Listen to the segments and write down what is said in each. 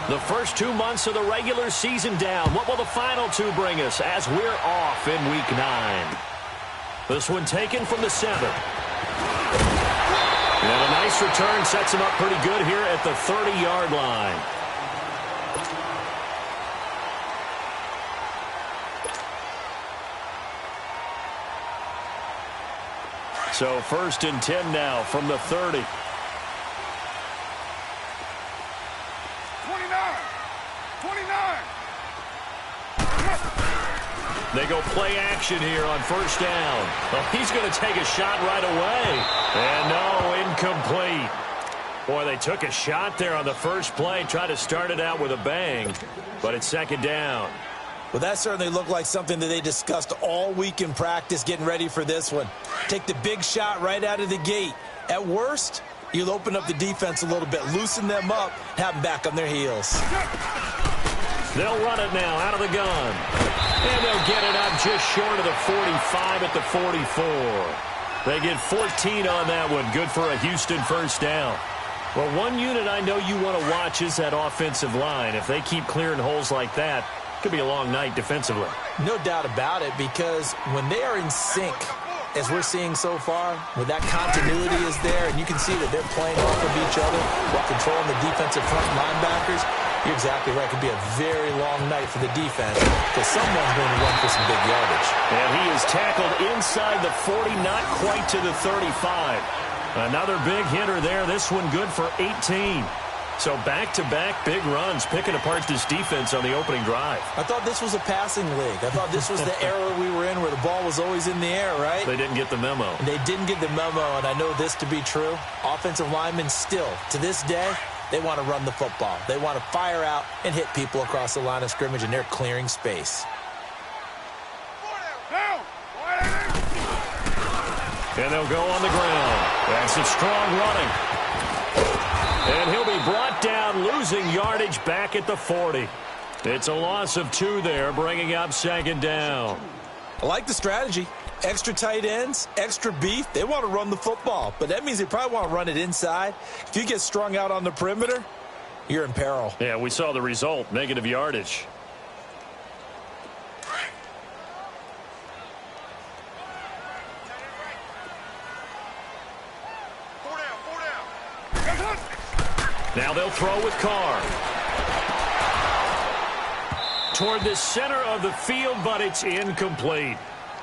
The first 2 months of the regular season down. What will the final two bring us as we're off in Week 9? This one taken from the 7th. And a nice return sets him up pretty good here at the 30-yard line. So 1st and 10 now from the 30. 29. They go play action here on 1st down. Well, he's going to take a shot right away. And no, incomplete. Boy, they took a shot there on the first play, tried to start it out with a bang, but it's 2nd down. Well, that certainly looked like something that they discussed all week in practice, getting ready for this one. Take the big shot right out of the gate. At worst, you'll open up the defense a little bit, loosen them up, have them back on their heels. They'll run it now out of the gun. And they'll get it up just short of the 45 at the 44. They get 14 on that one. Good for a Houston 1st down. Well, one unit I know you want to watch is that offensive line. If they keep clearing holes like that, could be a long night defensively. No doubt about it, because when they are in sync, as we're seeing so far, when that continuity is there and you can see that they're playing off of each other while controlling the defensive front linebackers, you're exactly right. It could be a very long night for the defense because someone's going to run for some big yardage. And he is tackled inside the 40, not quite to the 35. Another big hitter there. This one good for 18. So back-to-back big runs, picking apart this defense on the opening drive. I thought this was a passing league. I thought this was the era we were in where the ball was always in the air, right? They didn't get the memo. And they didn't get the memo, and I know this to be true. Offensive linemen still, to this day, they want to run the football. They want to fire out and hit people across the line of scrimmage, and they're clearing space. And they'll go on the ground. That's a strong running. And he'll be brought down, losing yardage back at the 40. It's a loss of 2 there, bringing up 2nd down. I like the strategy. Extra tight ends, extra beef. They want to run the football, but that means they probably want to run it inside. If you get strung out on the perimeter, you're in peril. Yeah, we saw the result, negative yardage. Now they'll throw with Carr. Toward the center of the field, but it's incomplete.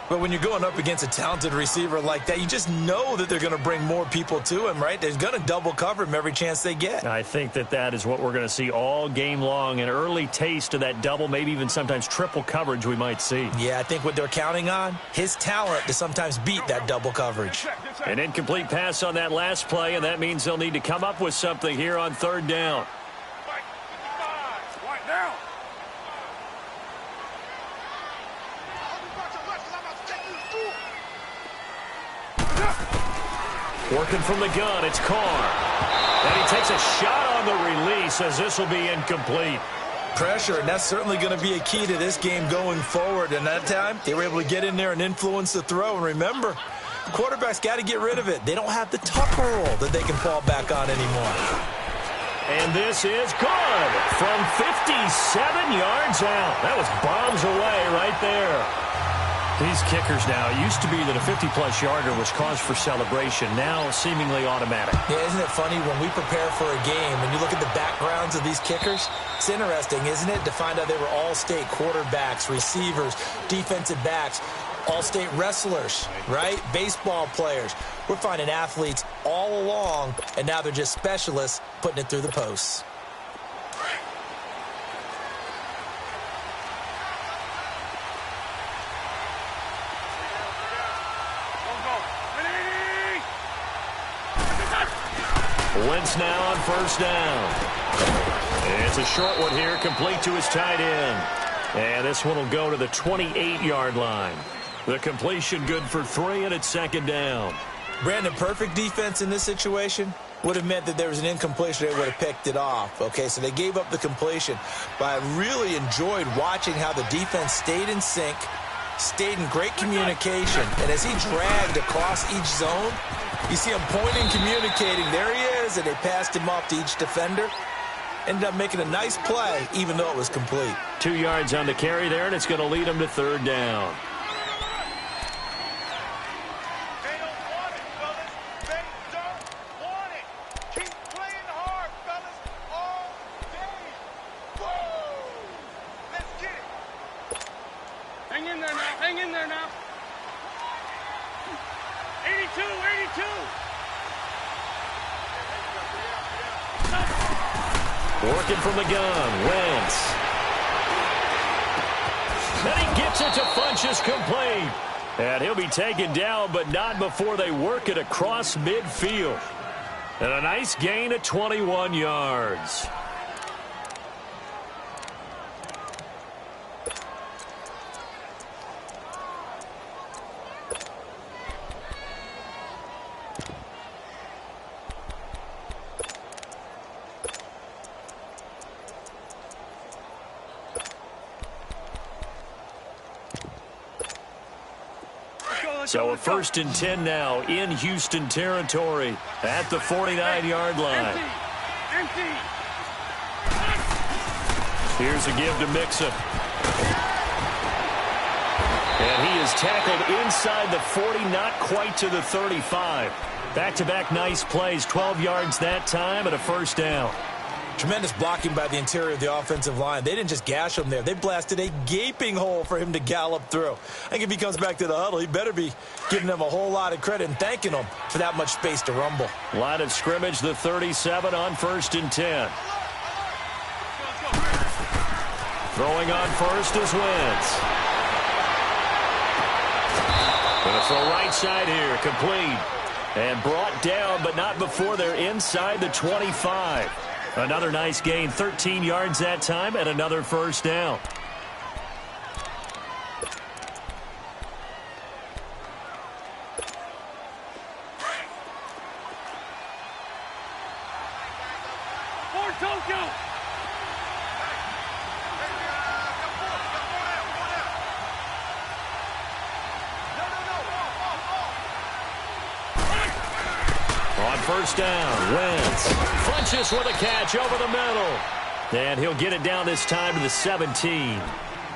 But when you're going up against a talented receiver like that, you just know that they're going to bring more people to him, right? They're going to double cover him every chance they get. I think that is what we're going to see all game long. An early taste of that double, maybe even sometimes triple coverage we might see. Yeah, I think what they're counting on, his talent to sometimes beat that double coverage. An incomplete pass on that last play, and that means they'll need to come up with something here on 3rd down. Working from the gun, it's Carr. And he takes a shot on the release as this will be incomplete. Pressure, and that's certainly going to be a key to this game going forward. And that time, they were able to get in there and influence the throw. And remember, the quarterback's got to get rid of it. They don't have the tuck roll that they can fall back on anymore. And this is good from 57 yards out. That was bombs away right there. These kickers now, it used to be that a 50-plus yarder was cause for celebration. Now seemingly automatic. Yeah, isn't it funny when we prepare for a game and you look at the backgrounds of these kickers? It's interesting, isn't it, to find out they were all-state quarterbacks, receivers, defensive backs, all-state wrestlers, right? Baseball players. We're finding athletes all along, and now they're just specialists putting it through the posts. Wentz now on 1st down. It's a short one here, complete to his tight end. And this one will go to the 28-yard line. The completion good for 3, and it's 2nd down. Brandon, perfect defense in this situation would have meant that there was an incompletion. They would have picked it off. Okay, so they gave up the completion. But I really enjoyed watching how the defense stayed in sync, stayed in great communication. And as he dragged across each zone, you see him pointing, communicating. There he is, and they passed him off to each defender. Ended up making a nice play, even though it was complete. 2 yards on the carry there, and it's going to lead him to third down. They don't want it, fellas. They don't want it. Keep playing hard, fellas, all day. Woo! Let's get it. Hang in there now. Hang in there now. 82, 82. Working from the gun, Wentz. And he gets it to Funchess complete. And he'll be taken down, but not before they work it across midfield. And a nice gain of 21 yards. So a 1st and 10 now in Houston territory at the 49-yard line. Empty. Here's a give to Mixon. And he is tackled inside the 40, not quite to the 35. Back-to-back nice plays, 12 yards that time and a 1st down. Tremendous blocking by the interior of the offensive line. They didn't just gash him there. They blasted a gaping hole for him to gallop through. I think if he comes back to the huddle, he better be giving them a whole lot of credit and thanking them for that much space to rumble. Line of scrimmage, the 37 on 1st and 10. Throwing on first is Wentz. Going to throw right side here, complete. And brought down, but not before they're inside the 25. Another nice gain, 13 yards that time, and another 1st down. For Tokyo. On 1st down, Wentz. Funchess with a catch over the middle. And he'll get it down this time to the 17.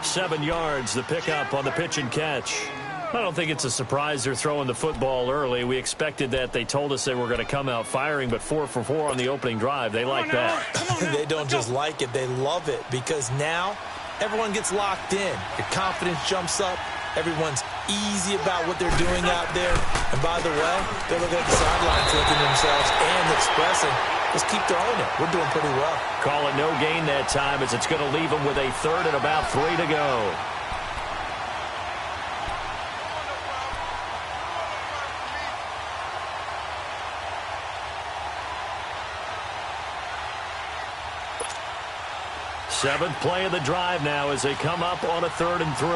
7 yards, the pickup on the pitch and catch. I don't think it's a surprise they're throwing the football early. We expected that. They told us they were going to come out firing, but 4 for 4 on the opening drive. They like that. They don't just like it, they love it, because now everyone gets locked in. Your confidence jumps up. Everyone's easy about what they're doing out there. And by the way, they're looking at the sidelines, looking at themselves and expressing, just keep throwing it. We're doing pretty well. Call it no gain that time, as it's going to leave them with a 3rd and about 3 to go. Seventh play of the drive now as they come up on a 3rd and 3.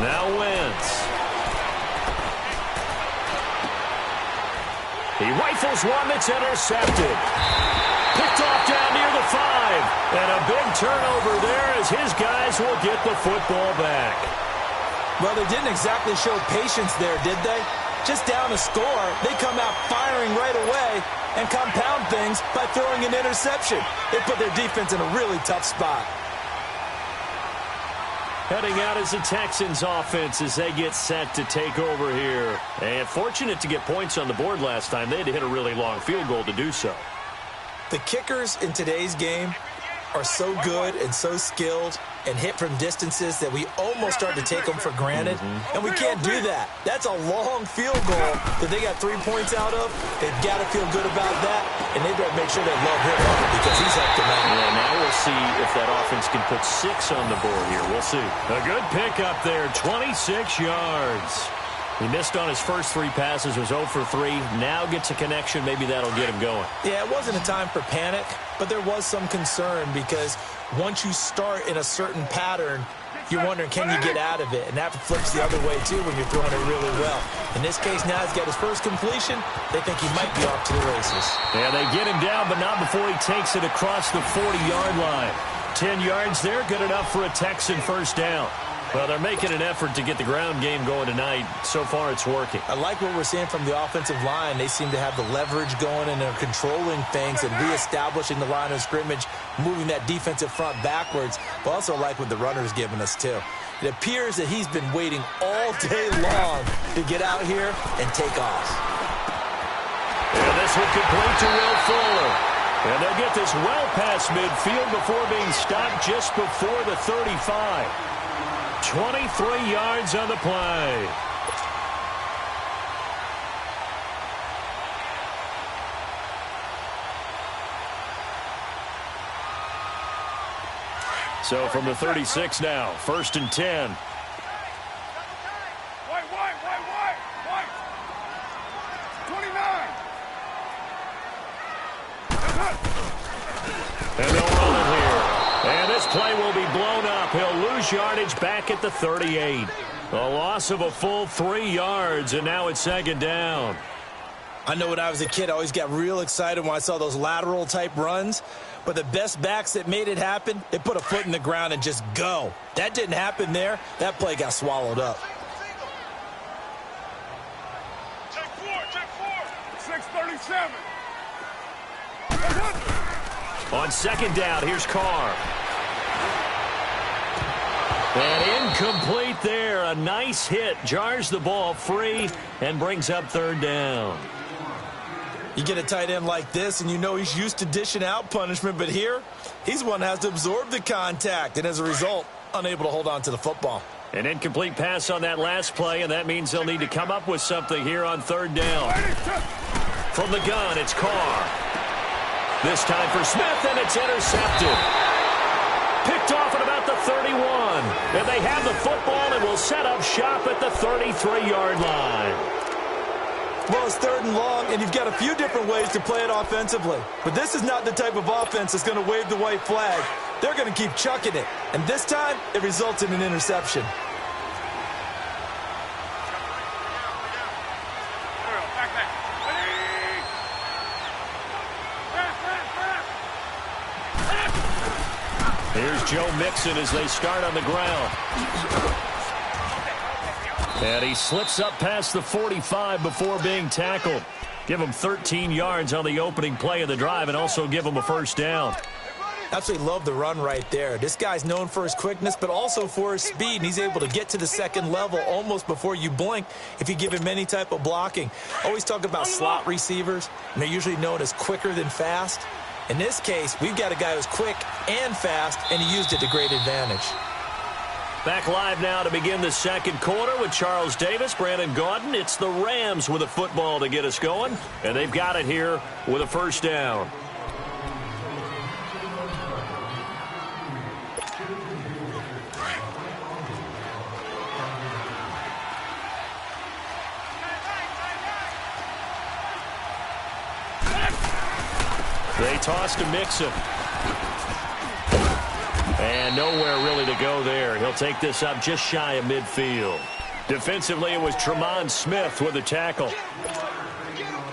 Now Wentz. He rifles one that's intercepted. Picked off down near the 5. And a big turnover there as his guys will get the football back. Well, they didn't exactly show patience there, did they? Just down a score, they come out firing right away and compound things by throwing an interception. They put their defense in a really tough spot. Heading out is the Texans offense as they get set to take over here. And fortunate to get points on the board last time. They had to hit a really long field goal to do so. The kickers in today's game are so good and so skilled and hit from distances that we almost start to take them for granted. And we can't do that. That's a long field goal that they got 3 points out of. They've got to feel good about that, and they better make sure they love him up because he's helped them out. Yeah, now we'll see if that offense can put 6 on the board here. We'll see. A good pickup there, 26 yards. He missed on his first 3 passes, was 0 for 3. Now gets a connection. Maybe that'll get him going. Yeah, it wasn't a time for panic, but there was some concern because once you start in a certain pattern, you're wondering, can you get out of it? And that flips the other way, too, when you're throwing it really well. In this case, now he's got his first completion. They think he might be off to the races. Yeah, they get him down, but not before he takes it across the 40-yard line. 10 yards there, good enough for a Texan first down. Well, they're making an effort to get the ground game going tonight. So far, it's working. I like what we're seeing from the offensive line. They seem to have the leverage going, and they're controlling things and reestablishing the line of scrimmage, moving that defensive front backwards. But also like what the runner's giving us, too. It appears that he's been waiting all day long to get out here and take off. And this will complete to Will Fuller. And they'll get this well past midfield before being stopped just before the 35. 23 yards on the play. So from the 36 now, 1st and 10. White. 29. And they'll run it here. And this play will be blown up. He'll lose yardage back at the 38. A loss of a full 3 yards, and now it's 2nd down. I know when I was a kid, I always got real excited when I saw those lateral-type runs. But the best backs that made it happen, they put a foot in the ground and just go. That didn't happen there. That play got swallowed up. Check 4. 637. On 2nd down, here's Carr. And incomplete there. A nice hit. Jars the ball free and brings up 3rd down. You get a tight end like this, and you know he's used to dishing out punishment. But here, he's the one that has to absorb the contact. And as a result, unable to hold on to the football. An incomplete pass on that last play, and that means they'll need to come up with something here on 3rd down. From the gun, it's Carr. This time for Smith, and it's intercepted. Picked off at about the 31. And they have the football and will set up shop at the 33-yard line. Well, it's 3rd and long, and you've got a few different ways to play it offensively. But this is not the type of offense that's going to wave the white flag. They're going to keep chucking it. And this time, it results in an interception. Here's Joe Mixon as they start on the ground. And he slips up past the 45 before being tackled. Give him 13 yards on the opening play of the drive and also give him a first down. Absolutely love the run right there. This guy's known for his quickness, but also for his speed, and he's able to get to the 2nd level almost before you blink if you give him any type of blocking. Always talk about slot receivers, and they're usually known as quicker than fast. In this case, we've got a guy who's quick and fast, and he used it to great advantage. Back live now to begin the 2nd quarter with Charles Davis, Brandon Gaudin. It's the Rams with a football to get us going, and they've got it here with a first down. They toss to Mixon. And nowhere really to go there. He'll take this up just shy of midfield. Defensively, it was Tremont Smith with a tackle.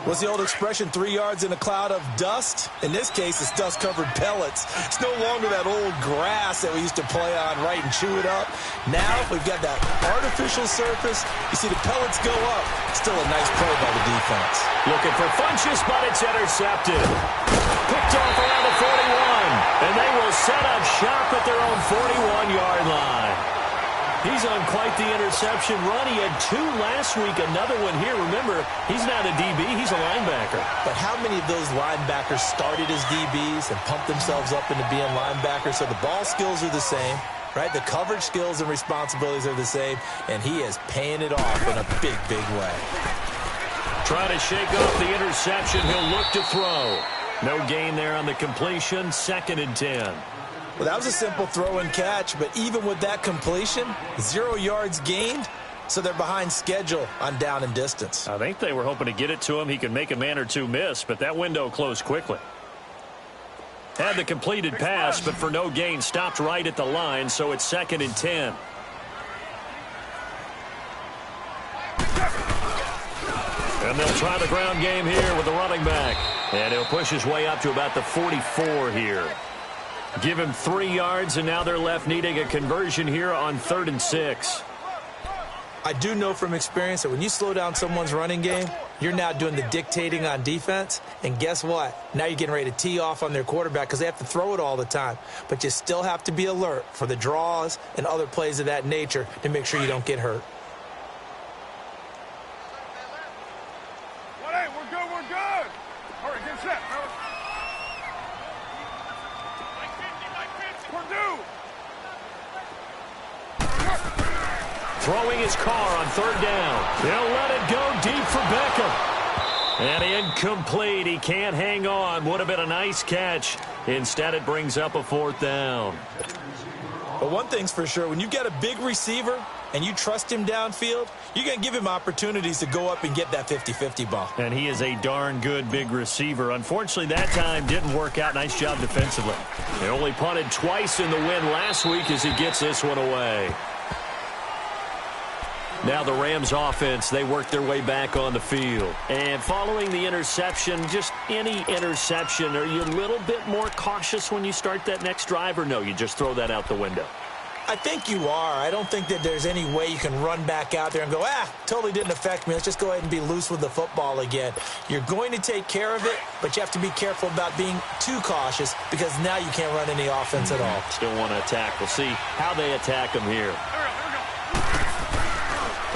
What's the old expression, 3 yards in a cloud of dust? In this case, it's dust-covered pellets. It's no longer that old grass that we used to play on, right, and chew it up. Now, we've got that artificial surface. You see the pellets go up. Still a nice play by the defense. Looking for Funchess, but it's intercepted. Picked off around the 41. And they will set up shop at their own 41-yard line. He's on quite the interception run. He had 2 last week, another one here. Remember, he's not a DB, he's a linebacker. But how many of those linebackers started as DBs and pumped themselves up into being linebackers? So the ball skills are the same, right? The coverage skills and responsibilities are the same, and he is paying it off in a big, big way. Trying to shake off the interception. He'll look to throw. No gain there on the completion. 2nd and 10. Well, that was a simple throw and catch, but even with that completion, 0 yards gained, so they're behind schedule on down and distance. I think they were hoping to get it to him. He could make a man or two miss, but that window closed quickly. Had the completed pass, but for no gain, stopped right at the line, so it's 2nd and 10. And they'll try the ground game here with the running back. And he'll push his way up to about the 44 here. Give him 3 yards, and now they're left needing a conversion here on 3rd and 6. I do know from experience that when you slow down someone's running game, you're now doing the dictating on defense. And guess what? Now you're getting ready to tee off on their quarterback because they have to throw it all the time. But you still have to be alert for the draws and other plays of that nature to make sure you don't get hurt. Well, hey, we're good, we're good. All right, get set, fellas. Purdue. Throwing his car on 3rd down. He'll let it go deep for Beckham. And incomplete. He can't hang on. Would have been a nice catch. Instead, it brings up a 4th down. But one thing's for sure, when you've got a big receiver and you trust him downfield, you're going to give him opportunities to go up and get that 50-50 ball. And he is a darn good big receiver. Unfortunately, that time didn't work out. Nice job defensively. They only punted twice in the win last week as he gets this one away. Now the Rams offense, they work their way back on the field. And following the interception, just any interception, are you a little bit more cautious when you start that next drive, or no, you just throw that out the window? I think you are. I don't think that there's any way you can run back out there and go, totally didn't affect me. Let's just go ahead and be loose with the football again. You're going to take care of it, but you have to be careful about being too cautious because now you can't run any offense at all. Still want to attack. We'll see how they attack him here.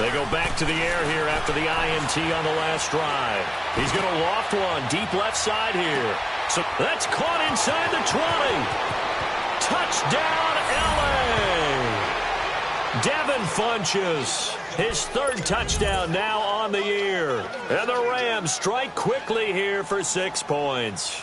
They go back to the air here after the INT on the last drive. He's going to loft one deep left side here. So that's caught inside the 20. Touchdown, L.A. Devin Funchess, his 3rd touchdown now on the year. And the Rams strike quickly here for 6 points.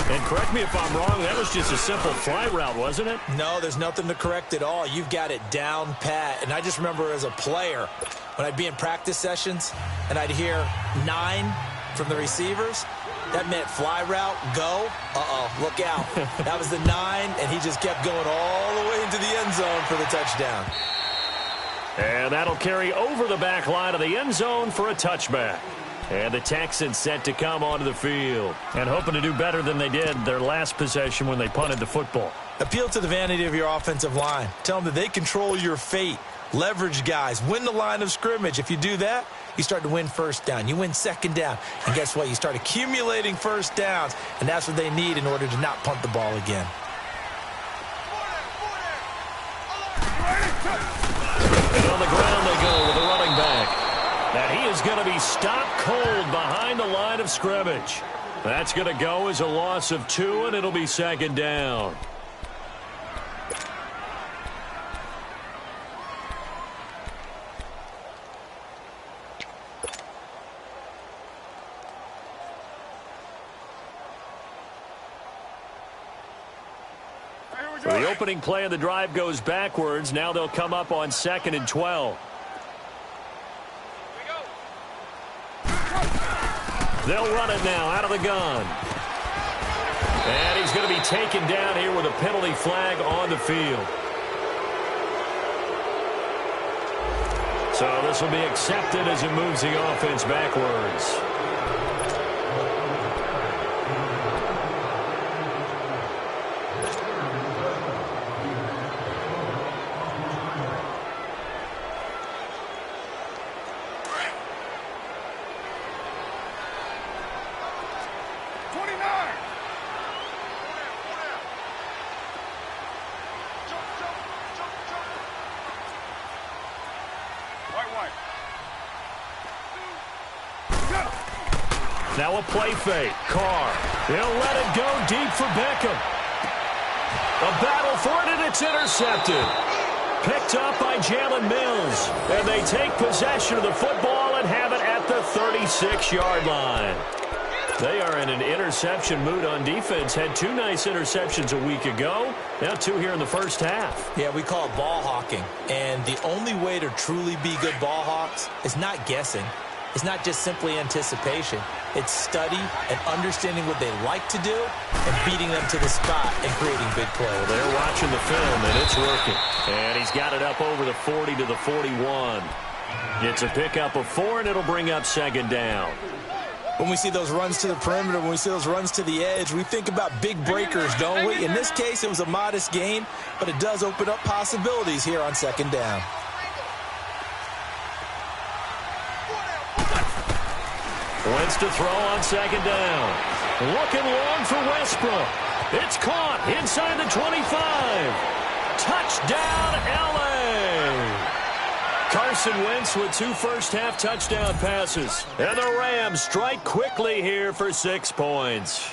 And correct me if I'm wrong, that was just a simple fly route, wasn't it? No, there's nothing to correct at all. You've got it down pat. And I just remember as a player, when I'd be in practice sessions and I'd hear 9 from the receivers, that meant fly route, go, look out. That was the 9, and he just kept going all the way into the end zone for the touchdown. And that'll carry over the back line of the end zone for a touchback. And the Texans set to come onto the field and hoping to do better than they did their last possession when they punted the football. Appeal to the vanity of your offensive line. Tell them that they control your fate. Leverage guys. Win the line of scrimmage. If you do that, you start to win 1st down. You win 2nd down. And guess what? You start accumulating 1st downs. And that's what they need in order to not punt the ball again. And on the ground they go with the running back. And he is going to be stopped cold behind the line of scrimmage. That's going to go as a loss of 2, and it'll be 2nd down. So the opening play of the drive goes backwards. Now they'll come up on 2nd and 12. They'll run it now out of the gun. And he's going to be taken down here with a penalty flag on the field. So this will be accepted as it moves the offense backwards. Now a play fake. Carr. He'll let it go deep for Beckham. A battle for it, and it's intercepted. Picked up by Jalen Mills. And they take possession of the football and have it at the 36-yard line. They are in an interception mood on defense. Had 2 nice interceptions a week ago. Now 2 here in the first half. Yeah, we call it ball hawking. And the only way to truly be good ball hawks is not guessing. It's not just simply anticipation. It's study and understanding what they like to do and beating them to the spot and creating big plays. Well, they're watching the film, and it's working. And he's got it up over the 40 to the 41. It's a pickup of 4, and it'll bring up second down. When we see those runs to the perimeter, when we see those runs to the edge, we think about big breakers, don't we? In this case, it was a modest gain, but it does open up possibilities here on second down. Wentz to throw on second down. Looking long for Westbrook. It's caught inside the 25. Touchdown, L.A. Carson Wentz with 2 first-half touchdown passes. And the Rams strike quickly here for 6 points.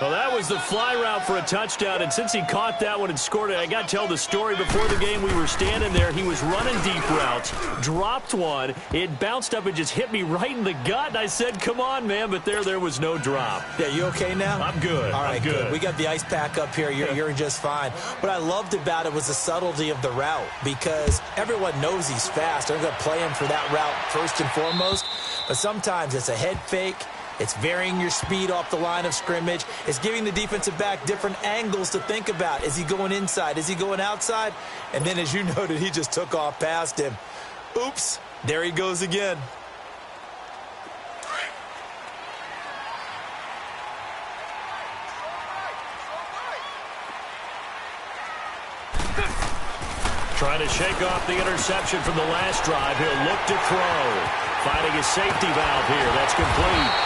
Well, that was the fly route for a touchdown, and since he caught that one and scored it, I got to tell the story. Before the game, we were standing there. He was running deep routes, dropped one. It bounced up and just hit me right in the gut, and I said, come on, man, but there was no drop. Yeah, you okay now? I'm good. All right, I'm good. We got the ice pack up here. You're just fine. What I loved about it was the subtlety of the route, because everyone knows he's fast. They're going to play him for that route first and foremost, but sometimes it's a head fake. It's varying your speed off the line of scrimmage. It's giving the defensive back different angles to think about. Is he going inside? Is he going outside? And then, as you noted, he just took off past him. Oops, there he goes again. Trying to shake off the interception from the last drive. He'll look to throw. Finding his safety valve here. That's complete.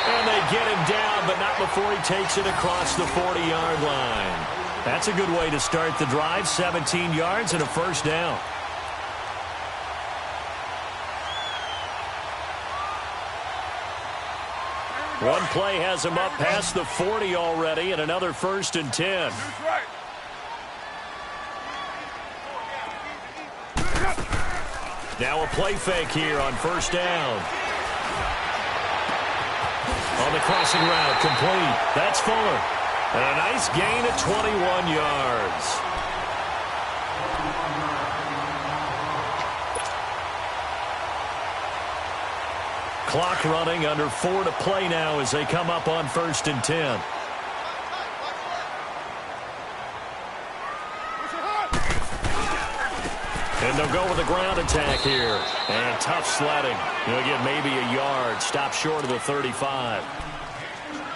And they get him down, but not before he takes it across the 40-yard line. That's a good way to start the drive. 17 yards and a first down. One play has him up past the 40 already, and another 1st and 10. Now a play fake here on first down. On the crossing route, complete. That's Fuller. And a nice gain at 21 yards. Clock running, under 4 to play now as they come up on 1st and 10. And they'll go with a ground attack here. And tough sledding. He'll get maybe a yard. Stop short of the 35.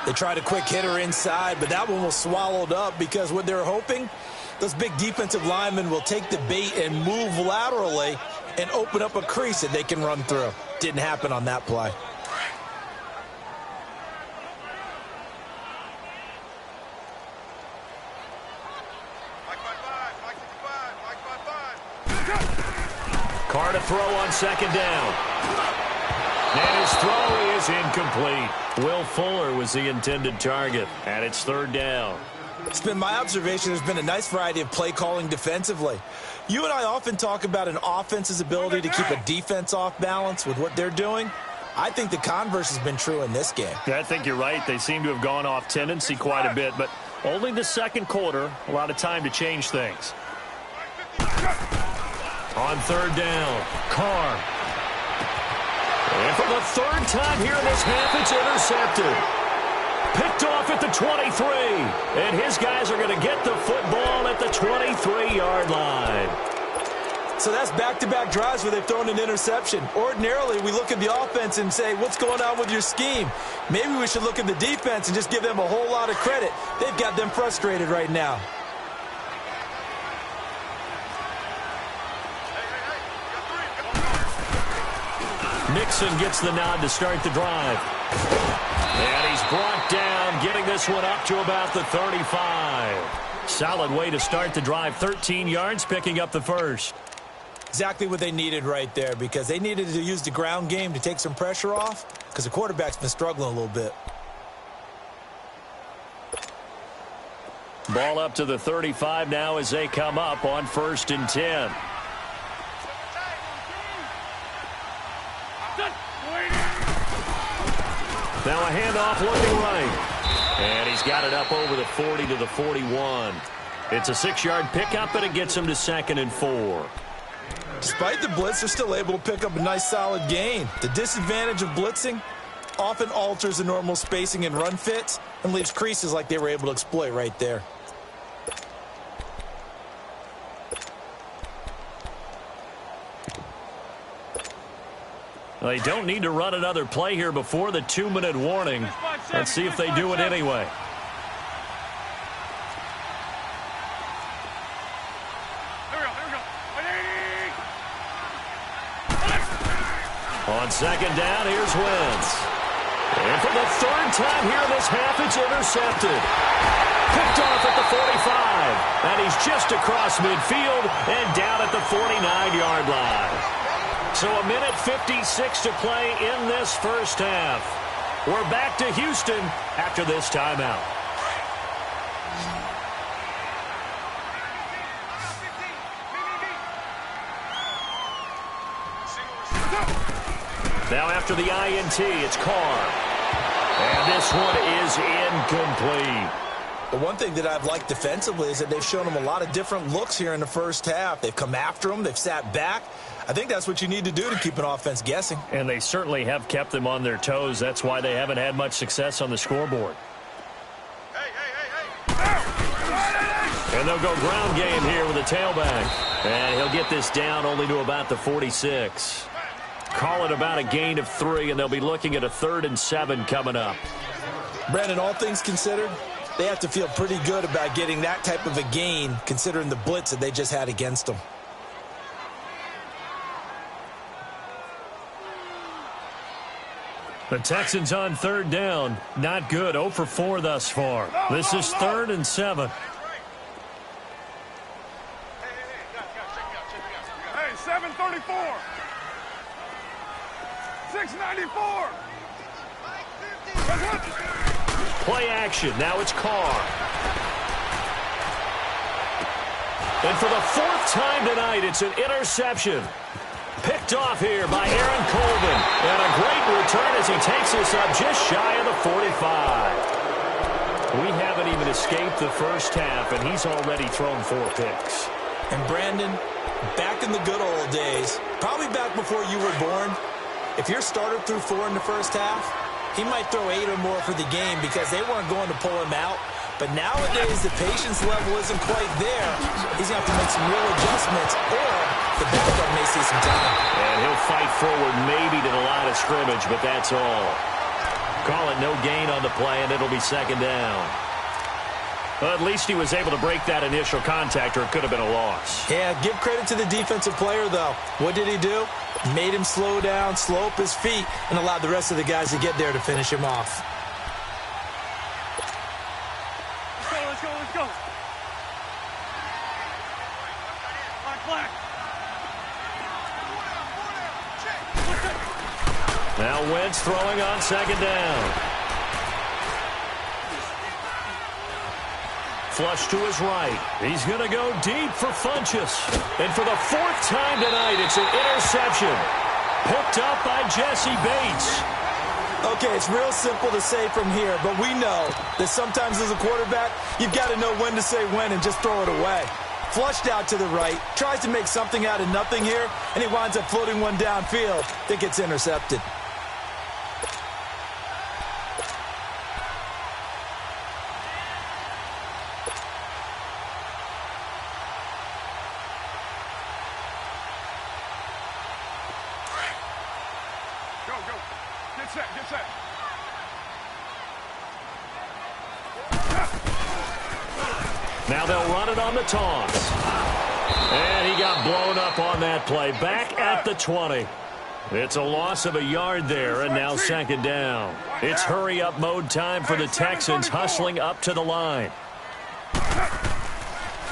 They tried a quick hitter inside, but that one was swallowed up because what they're hoping, those big defensive linemen will take the bait and move laterally and open up a crease that they can run through. Didn't happen on that play. Carr to throw on second down. And his throw is incomplete. Will Fuller was the intended target, and it's 3rd down. It's been my observation there's been a nice variety of play calling defensively. You and I often talk about an offense's ability to keep a defense off balance with what they're doing. I think the converse has been true in this game. Yeah, I think you're right. They seem to have gone off tendency quite a bit, but only the second quarter, a lot of time to change things. On 3rd down, Carr. And for the 3rd time here in this half, it's intercepted. Picked off at the 23. And his guys are going to get the football at the 23-yard line. So that's back-to-back drives where they've thrown an interception. Ordinarily, we look at the offense and say, what's going on with your scheme? Maybe we should look at the defense and just give them a whole lot of credit. They've got them frustrated right now. Nixon gets the nod to start the drive. And he's brought down, getting this one up to about the 35. Solid way to start the drive. 13 yards, picking up the first. Exactly what they needed right there, because they needed to use the ground game to take some pressure off, because the quarterback's been struggling a little bit. Ball up to the 35 now as they come up on 1st and 10. Now a handoff looking right. And he's got it up over the 40 to the 41. It's a 6-yard pickup, and it gets him to 2nd and 4. Despite the blitz, they're still able to pick up a nice solid gain. The disadvantage of blitzing, often alters the normal spacing and run fits and leaves creases like they were able to exploit right there. They don't need to run another play here before the 2-minute warning. Let's see if they do it anyway. On second down, here's Wentz. And for the third time here in this half, it's intercepted. Picked off at the 45. And he's just across midfield and down at the 49-yard line. So a minute 56 to play in this first half. We're back to Houston after this timeout. Now after the INT, it's Carr. And this one is incomplete. The one thing that I've liked defensively is that they've shown them a lot of different looks here in the first half. They've come after them. They've sat back. I think that's what you need to do to keep an offense guessing. And they certainly have kept them on their toes. That's why they haven't had much success on the scoreboard. And they'll go ground game here with a tailback. And he'll get this down only to about the 46. Call it about a gain of 3, and they'll be looking at a 3rd and 7 coming up. Brandon, all things considered, they have to feel pretty good about getting that type of a gain, considering the blitz that they just had against them. The Texans on 3rd down. Not good. 0 for 4 thus far. This is 3rd and 7. Hey, 734. 694. Play action. Now it's Carr. And for the 4th time tonight, it's an interception. Picked off here by Aaron Colvin. And a great return as he takes us up just shy of the 45. We haven't even escaped the first half, and he's already thrown 4 picks. And Brandon, back in the good old days, probably back before you were born, if your starter threw 4 in the first half, he might throw 8 or more for the game because they weren't going to pull him out. But nowadays, the patience level isn't quite there. He's going to have to make some real adjustments, or the backup may see some time. And he'll fight forward maybe to the line of scrimmage, but that's all. Call it no gain on the play, and it'll be 2nd down. Well, at least he was able to break that initial contact, or it could have been a loss. Yeah, give credit to the defensive player, though. What did he do? Made him slow down, slow up his feet, and allowed the rest of the guys to get there to finish him off. Let's go. Black. Now Wentz throwing on 2nd down. Flush to his right. He's going to go deep for Funchess. And for the 4th time tonight, it's an interception. Picked up by Jesse Bates. Okay, it's real simple to say from here, but we know that sometimes as a quarterback, you've got to know when to say when and just throw it away. Flushed out to the right, tries to make something out of nothing here, and he winds up floating one downfield that gets intercepted. Go. Get set. Now they'll run it on the toss. And he got blown up on that play. Back at the 20. It's a loss of a yard there, and now 2nd down. It's hurry-up mode time for the Texans, hustling up to the line.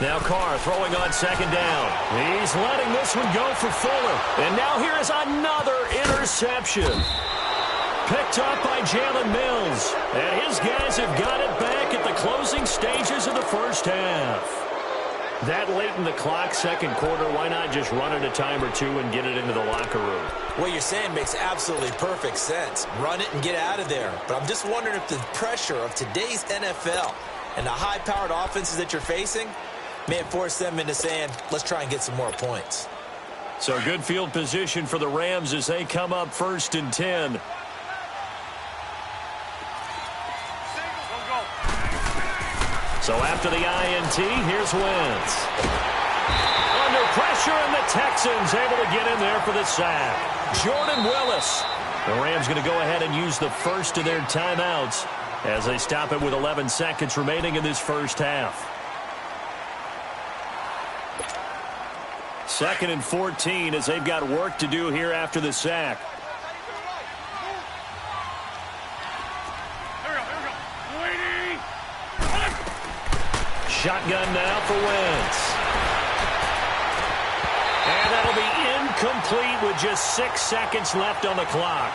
Now Carr throwing on 2nd down. He's letting this one go for Fuller. And now here is another interception. Picked up by Jalen Mills. And his guys have got it back at the closing stages of the first half. That late in the clock, 2nd quarter, why not just run it a time or 2 and get it into the locker room? What you're saying makes absolutely perfect sense. Run it and get out of there. But I'm just wondering if the pressure of today's NFL and the high-powered offenses that you're facing may have forced them into saying, let's try and get some more points. So good field position for the Rams as they come up 1st and 10. So after the INT, here's Wentz. Under pressure, and the Texans able to get in there for the sack. Jordan Willis. The Rams going to go ahead and use the first of their timeouts as they stop it with 11 seconds remaining in this first half. 2nd and 14 as they've got work to do here after the sack. Shotgun now for Wentz. And that'll be incomplete with just 6 seconds left on the clock.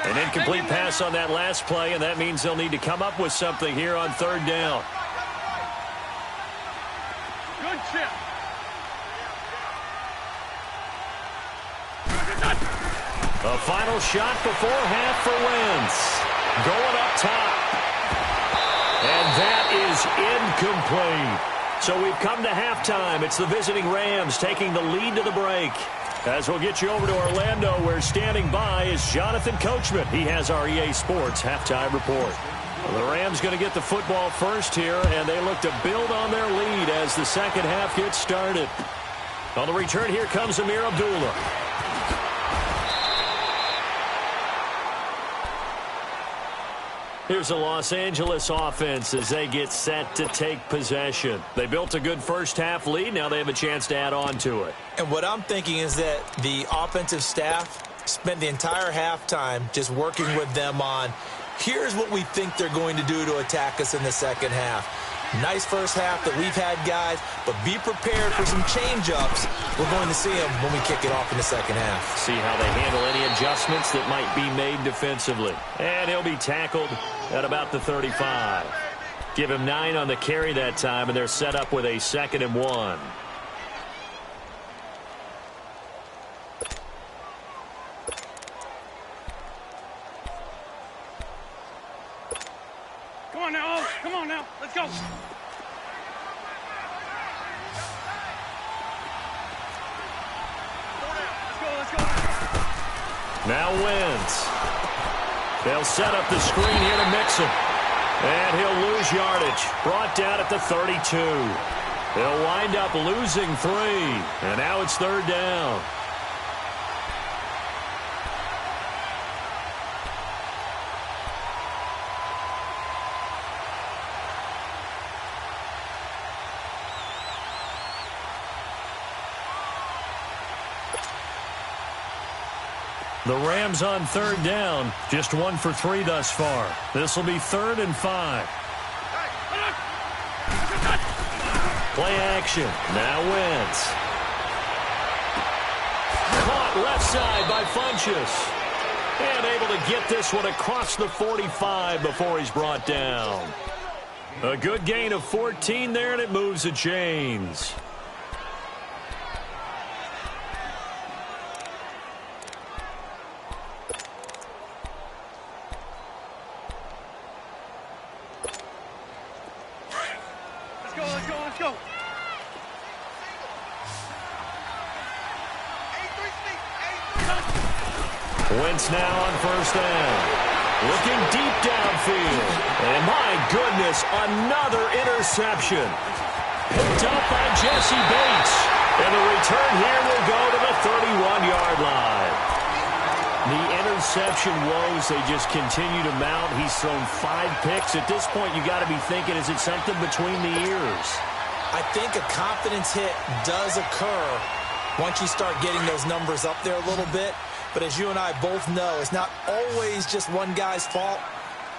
An incomplete pass on that last play, and that means they'll need to come up with something here on 3rd down. Good chip. A final shot before half for Wentz. Going up top. And that is incomplete. So we've come to halftime. It's the visiting Rams taking the lead to the break. As we'll get you over to Orlando, where standing by is Jonathan Coachman. He has our EA Sports halftime report. The Rams going to get the football first here, and they look to build on their lead as the second half gets started. On the return, here comes Amir Abdullah. Here's the Los Angeles offense as they get set to take possession. They built a good first half lead. Now they have a chance to add on to it. And what I'm thinking is that the offensive staff spent the entire halftime just working with them on, here's what we think they're going to do to attack us in the second half. Nice first half that we've had, guys, but be prepared for some change-ups. We're going to see them when we kick it off in the second half. See how they handle any adjustments that might be made defensively. And he'll be tackled at about the 35. Give him 9 on the carry that time, and they're set up with a 2nd and 1. Come on now. Come on now. Let's go. Let's go. Now Wentz. They'll set up the screen here to mix him. And he'll lose yardage. Brought down at the 32. They'll wind up losing 3. And now it's 3rd down. The Rams on 3rd down, just 1 for 3 thus far. This will be 3rd and 5. Play action. Now Wentz. Caught left side by Funchess. And able to get this one across the 45 before he's brought down. A good gain of 14 there, and it moves the chains. Let's go. Wentz now on 1st down. Looking deep downfield. And my goodness, another interception. Picked up by Jesse Bates. And the return here will go to the 31-yard line. The interception woes, they just continue to mount. He's thrown 5 picks. At this point, you got to be thinking, is it something between the ears? I think a confidence hit does occur once you start getting those numbers up there a little bit. But as you and I both know, it's not always just one guy's fault.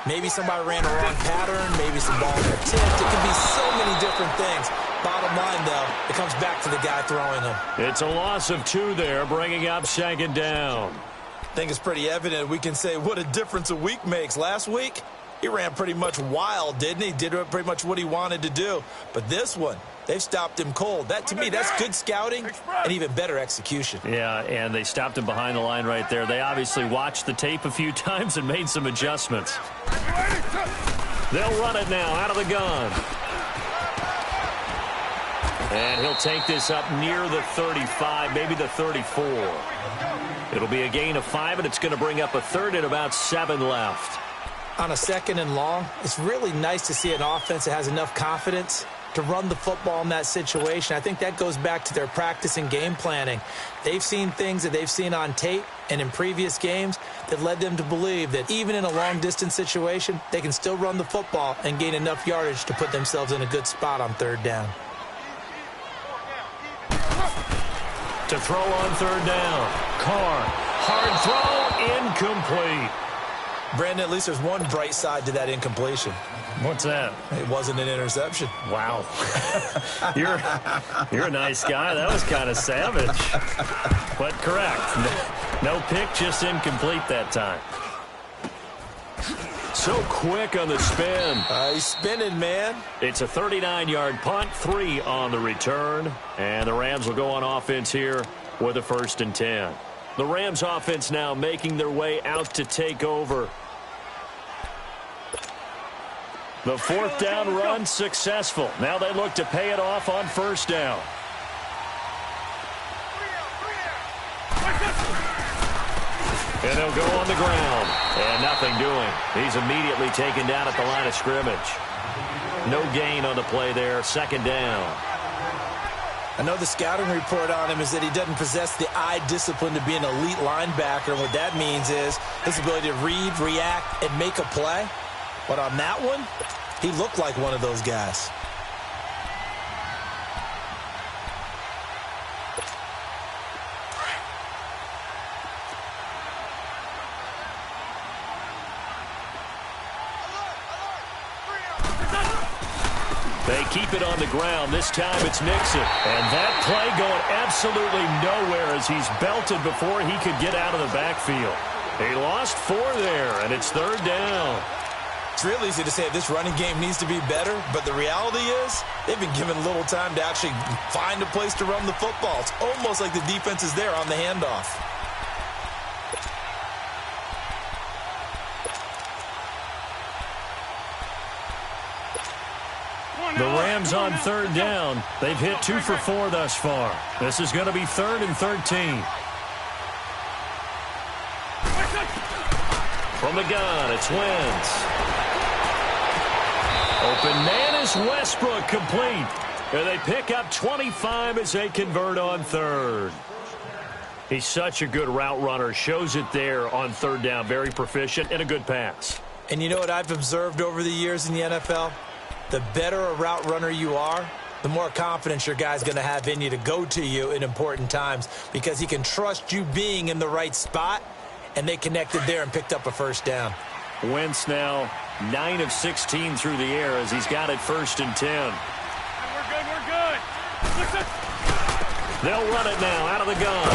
Maybe somebody ran a wrong pattern. Maybe some balls were tipped. It can be so many different things. Bottom line, though, it comes back to the guy throwing them. It's a loss of 2 there, bringing up 2nd down. I think it's pretty evident. We can say what a difference a week makes. Last week, he ran pretty much wild, didn't he? Did pretty much what he wanted to do. But this one, they've stopped him cold. That, to me, that's good scouting and even better execution. Yeah, and they stopped him behind the line right there. They obviously watched the tape a few times and made some adjustments. They'll run it now out of the gun. And he'll take this up near the 35, maybe the 34. It'll be a gain of 5, and it's going to bring up a third and about 7 left. On a 2nd and long, it's really nice to see an offense that has enough confidence to run the football in that situation. I think that goes back to their practice and game planning. They've seen things that they've seen on tape and in previous games that led them to believe that even in a long-distance situation, they can still run the football and gain enough yardage to put themselves in a good spot on 3rd down. To throw on 3rd down. Carr. Hard throw. Incomplete. Brandon, at least there's one bright side to that incompletion. What's that? It wasn't an interception. Wow. You're a nice guy. That was kind of savage. But correct. No pick, just incomplete that time. So quick on the spin. He's spinning, man. It's a 39-yard punt, 3 on the return. And the Rams will go on offense here with a 1st and 10. The Rams offense now making their way out to take over. The 4th down run successful. Now they look to pay it off on 1st down. And they'll go on the ground. And nothing doing. He's immediately taken down at the line of scrimmage. No gain on the play there. 2nd down. I know the scouting report on him is that he doesn't possess the eye discipline to be an elite linebacker. And what that means is his ability to read, react, and make a play. But on that one, he looked like one of those guys. They keep it on the ground. This time it's Nixon. And that play going absolutely nowhere as he's belted before he could get out of the backfield. He lost 4 there, and it's 3rd down. It's real easy to say this running game needs to be better, but the reality is they've been given little time to actually find a place to run the football. It's almost like the defense is there on the handoff. The Rams on 3rd down. They've hit 2 for 4 thus far. This is going to be 3rd and 13. From the gun, it's Wentz. Open man is Westbrook, complete. And they pick up 25 as they convert on 3rd. He's such a good route runner. Shows it there on 3rd down. Very proficient and a good pass. And you know what I've observed over the years in the NFL? The better a route runner you are, the more confidence your guy's going to have in you to go to you in important times because he can trust you being in the right spot, and they connected there and picked up a 1st down. Wentz now 9 of 16 through the air as he's got it 1st and 10. We're good. They'll run it now out of the gun.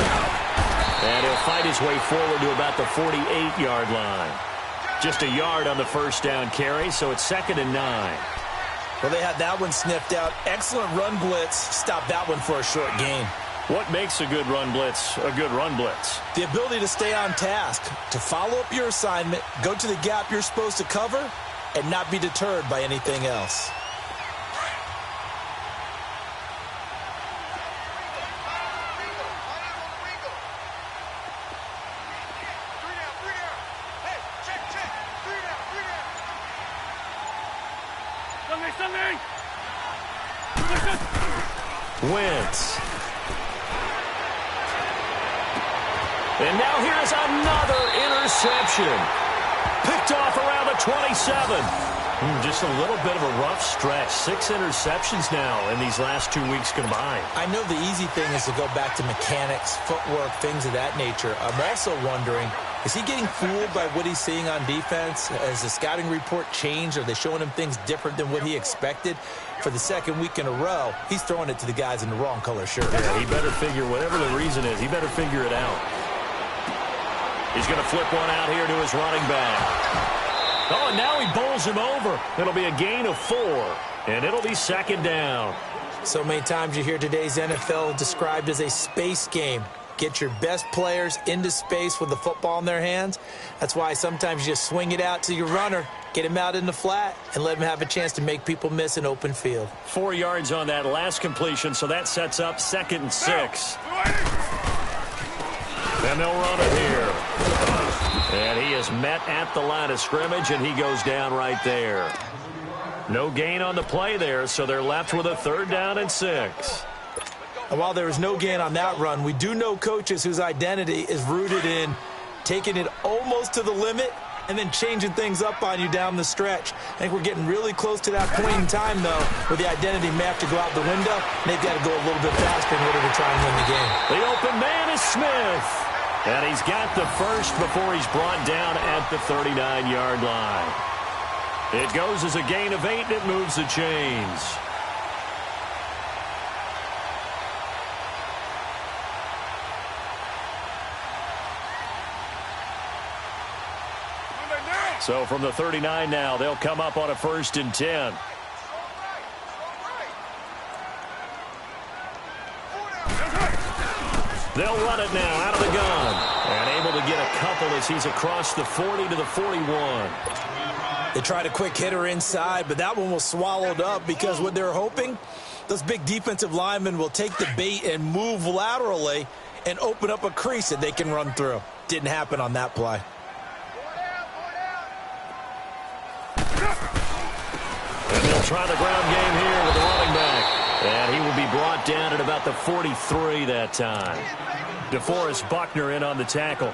And he'll fight his way forward to about the 48-yard line. Just a yard on the 1st down carry, so it's 2nd and 9. Well, they had that one sniffed out. Excellent run blitz. Stopped that one for a short gain. What makes a good run blitz a good run blitz? The ability to stay on task, to follow up your assignment, go to the gap you're supposed to cover, and not be deterred by anything else. Wentz. And now here's another interception. Picked off around the 27. Just a little bit of a rough stretch. 6 interceptions now in these last 2 weeks combined. I know the easy thing is to go back to mechanics, footwork, things of that nature. I'm also wondering, is he getting fooled by what he's seeing on defense? Has the scouting report changed? Are they showing him things different than what he expected? For the 2nd week in a row, he's throwing it to the guys in the wrong color shirt. Yeah, he better figure, whatever the reason is, he better figure it out. He's going to flip one out here to his running back. Oh, and now he bowls him over. It'll be a gain of 4, and it'll be 2nd down. So many times you hear today's NFL described as a space game. Get your best players into space with the football in their hands. That's why sometimes you just swing it out to your runner, get him out in the flat, and let him have a chance to make people miss an open field. 4 yards on that last completion, so that sets up 2nd and 6. And they'll run it here. And he is met at the line of scrimmage, and he goes down right there. No gain on the play there, so they're left with a 3rd down and 6. And while there was no gain on that run, we do know coaches whose identity is rooted in taking it almost to the limit and then changing things up on you down the stretch. I think we're getting really close to that point in time, though, where the identity may have to go out the window, and they've got to go a little bit faster in order to try and win the game. The open man is Smith. And he's got the first before he's brought down at the 39-yard line. It goes as a gain of 8, and it moves the chains. So from the 39 now, they'll come up on a 1st and 10. They'll run it now out of the gun. And able to get a couple as he's across the 40 to the 41. They tried a quick hitter inside, but that one was swallowed up because what they're hoping, those big defensive linemen will take the bait and move laterally and open up a crease that they can run through. Didn't happen on that play. And they'll try the ground game here with the running back. And he will be brought down at about the 43 that time. DeForest Buckner in on the tackle.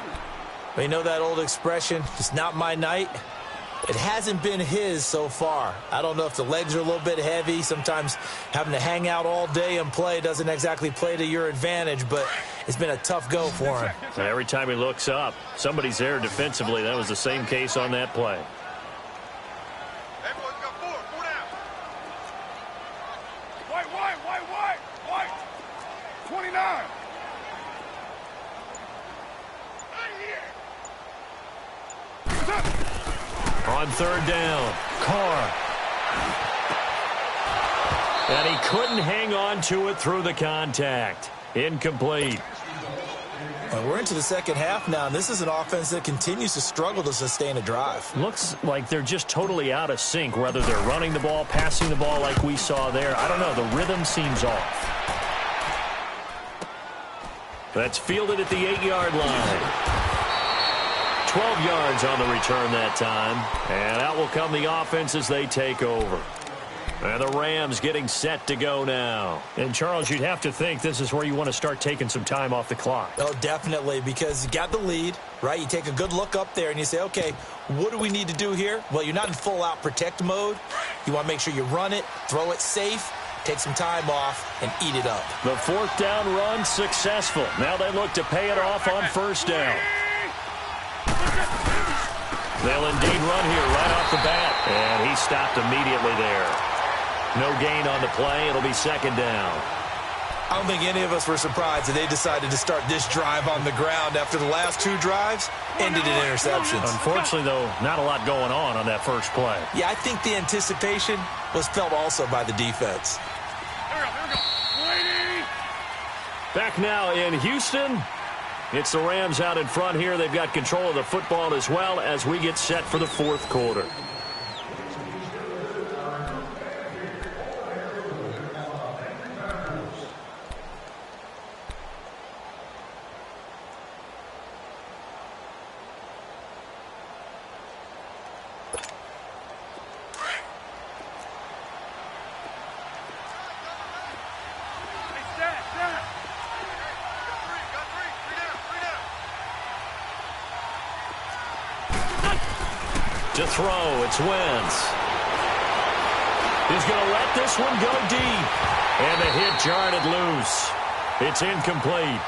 Well, you know that old expression, it's not my night. It hasn't been his so far. I don't know if the legs are a little bit heavy. Sometimes having to hang out all day and play doesn't exactly play to your advantage, but it's been a tough go for him. Every time he looks up, somebody's there defensively. That was the same case on that play. Everyone's got 4 down. White. 29. On 3rd down, Carr. And he couldn't hang on to it through the contact. Incomplete. And we're into the second half now, and this is an offense that continues to struggle to sustain a drive. Looks like they're just totally out of sync, whether they're running the ball, passing the ball like we saw there. I don't know. The rhythm seems off. That's fielded at the 8-yard line. 12 yards on the return that time. And out will come the offense as they take over. And the Rams getting set to go now. And, Charles, you'd have to think this is where you want to start taking some time off the clock. Oh, definitely, because you got the lead, right? You take a good look up there and you say, okay, what do we need to do here? Well, you're not in full-out protect mode. You want to make sure you run it, throw it safe, take some time off, and eat it up. The 4th down run successful. Now they look to pay it off on 1st down. They'll indeed run here right off the bat. And he stopped immediately there. No gain on the play. It'll be 2nd down. I don't think any of us were surprised that they decided to start this drive on the ground after the last 2 drives ended in interceptions. Unfortunately, though, not a lot going on that first play. Yeah, I think the anticipation was felt also by the defense. Here we go. Back now in Houston. It's the Rams out in front here. They've got control of the football as well as we get set for the 4th quarter. To throw, it's Wentz. He's going to let this one go deep. And the hit jarred it loose. It's incomplete.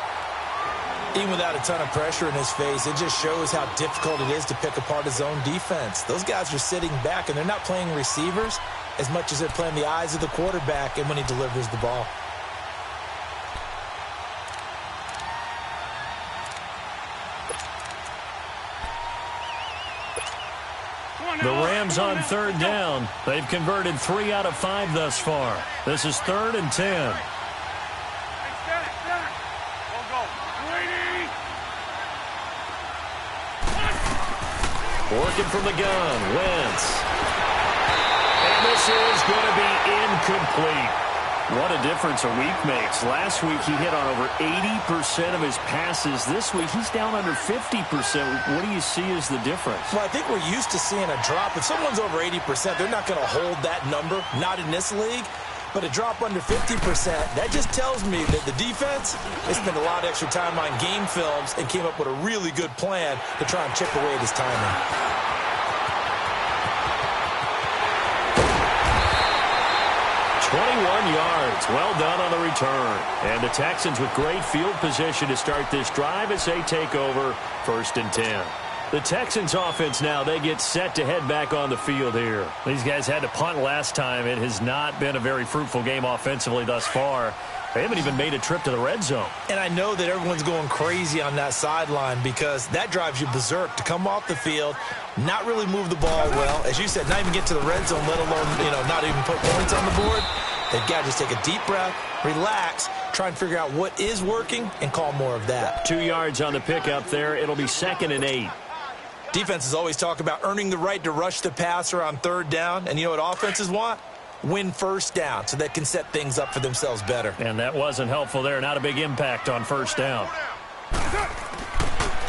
Even without a ton of pressure in his face, it just shows how difficult it is to pick apart his own defense. Those guys are sitting back, and they're not playing receivers as much as they're playing the eyes of the quarterback and when he delivers the ball. The Rams on 3rd down. They've converted 3 out of 5 thus far. This is 3rd and 10. Go. Working from the gun, Wentz. And this is going to be incomplete. What a difference a week makes. Last week he hit on over 80% of his passes. This week he's down under 50%. What do you see as the difference? Well, I think we're used to seeing a drop. If someone's over 80%, they're not going to hold that number, not in this league. But a drop under 50%, that just tells me that the defense, they spent a lot of extra time on game films and came up with a really good plan to try and chip away at his timing. 21 yards. Well done on the return. And the Texans with great field position to start this drive as they take over 1st and 10. The Texans offense now, they get set to head back on the field here. These guys had to punt last time. It has not been a very fruitful game offensively thus far. They haven't even made a trip to the red zone. And I know that everyone's going crazy on that sideline because that drives you berserk to come off the field, not really move the ball well. As you said, not even get to the red zone, let alone, not even put points on the board. They've got to just take a deep breath, relax, try and figure out what is working, and call more of that. 2 yards on the pickup there. It'll be 2nd and 8. Defenses always talk about earning the right to rush the passer on 3rd down. And you know what offenses want? Win 1st down so they can set things up for themselves better. And that wasn't helpful there. Not a big impact on 1st down.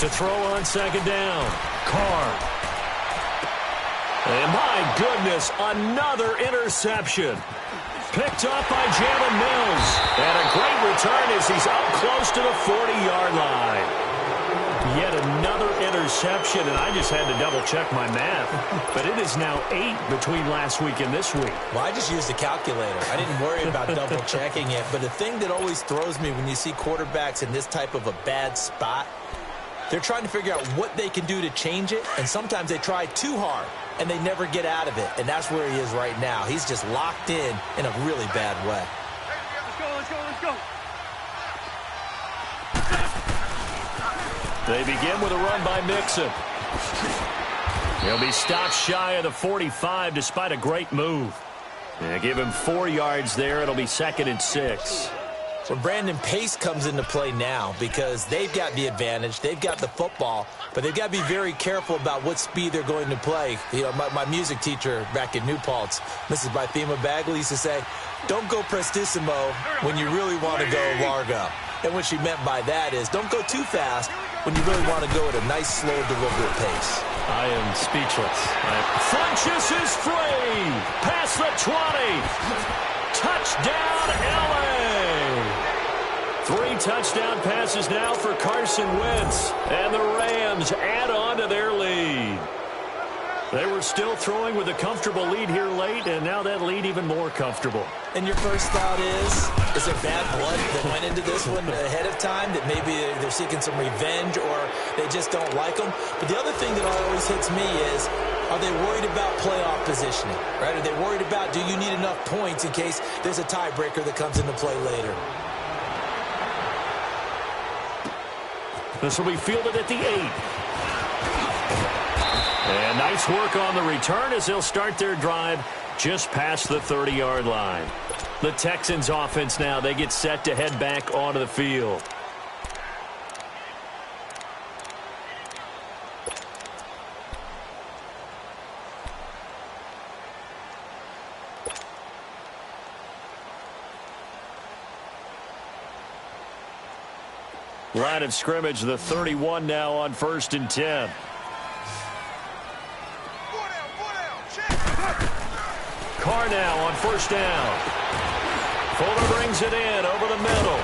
To throw on 2nd down. Carr. And my goodness, another interception. Picked up by Jalen Mills. And a great return as he's up close to the 40-yard line. Yet another interception, and I just had to double-check my math. But it is now 8 between last week and this week. Well, I just used a calculator. I didn't worry about double-checking it. But the thing that always throws me when you see quarterbacks in this type of a bad spot, they're trying to figure out what they can do to change it, and sometimes they try too hard, and they never get out of it. And that's where he is right now. He's just locked in a really bad way. Let's go. They begin with a run by Mixon. He'll be stopped shy of the 45 despite a great move. They give him 4 yards there. It'll be 2nd and 6. So Brandon Pace comes into play now because they've got the advantage. They've got the football, but they've got to be very careful about what speed they're going to play. My music teacher back in New Paltz, Mrs. Bythema Bagley, used to say, don't go prestissimo when you really want to go largo. And what she meant by that is don't go too fast when you really want to go at a nice, slow, deliberate pace. I am speechless. Funchess is free. Past the 20. Touchdown, L.A. 3 touchdown passes now for Carson Wentz. And the Rams add on to their lead. They were still throwing with a comfortable lead here late, and now that lead even more comfortable. And your first thought is there bad blood that went into this one ahead of time, that maybe they're seeking some revenge or they just don't like them? But the other thing that always hits me is, are they worried about playoff positioning, right? Are they worried about, do you need enough points in case there's a tiebreaker that comes into play later? This will be fielded at the 8. And nice work on the return as they'll start their drive just past the 30-yard line. The Texans offense now, they get set to head back onto the field. Line of scrimmage, the 31 now on 1st and 10. Carr now on 1st down. Fuller brings it in over the middle.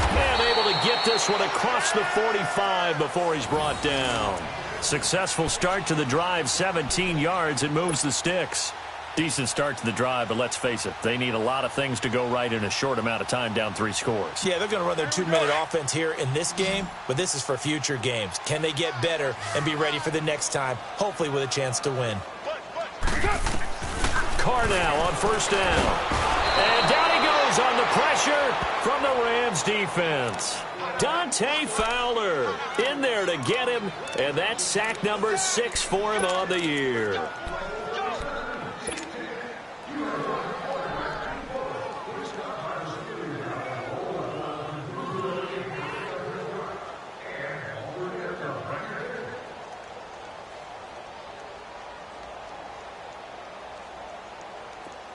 And able to get this one across the 45 before he's brought down. Successful start to the drive, 17 yards, and moves the sticks. Decent start to the drive, but let's face it, they need a lot of things to go right in a short amount of time, down 3 scores. Yeah, they're going to run their 2-minute offense here in this game, but this is for future games. Can they get better and be ready for the next time, hopefully with a chance to win? Carr now on 1st down. And down he goes on the pressure from the Rams defense. Dante Fowler in there to get him, and that's sack number 6 for him on the year.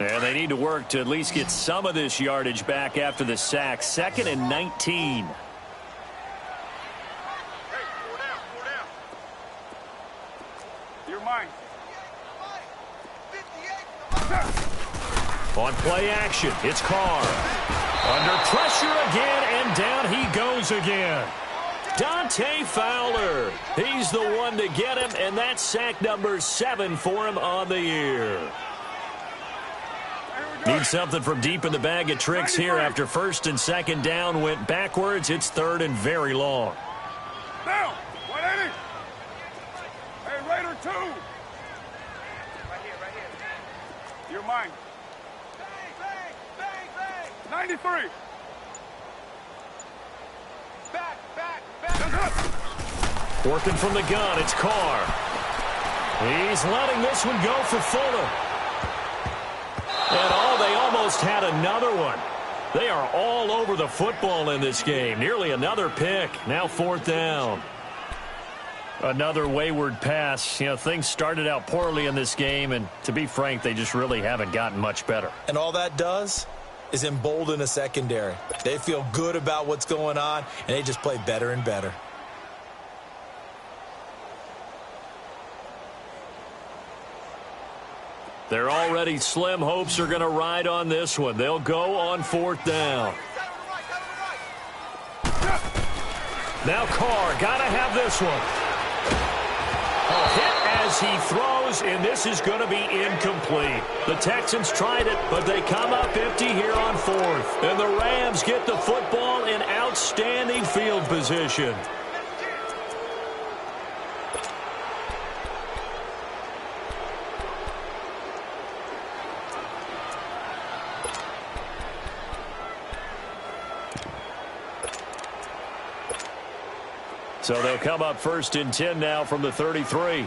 And they need to work to at least get some of this yardage back after the sack. 2nd and 19. On play action, it's Carr. Under pressure again, and down he goes again. Dante Fowler. He's the one to get him, and that's sack number 7 for him on the year. Need something from deep in the bag of tricks here after 1st and 2nd down went backwards. It's 3rd and very long. Down. 180. Hey, Raider 2. Right here. You're mine. Bang. 93. Back. Working from the gun, it's Carr. He's letting this one go for Fuller. And they almost had another one. They are all over the football in this game. Nearly another pick. Now 4th down. Another wayward pass. You know, things started out poorly in this game, and to be frank, they just really haven't gotten much better. And all that does is embolden a secondary. They feel good about what's going on, and they just play better and better. They're already slim hopes are going to ride on this one. They'll go on 4th down. Now Carr, got to have this one. A hit as he throws, and this is going to be incomplete. The Texans tried it, but they come up empty here on 4th. And the Rams get the football in outstanding field position. So they'll come up 1st and 10 now from the 33.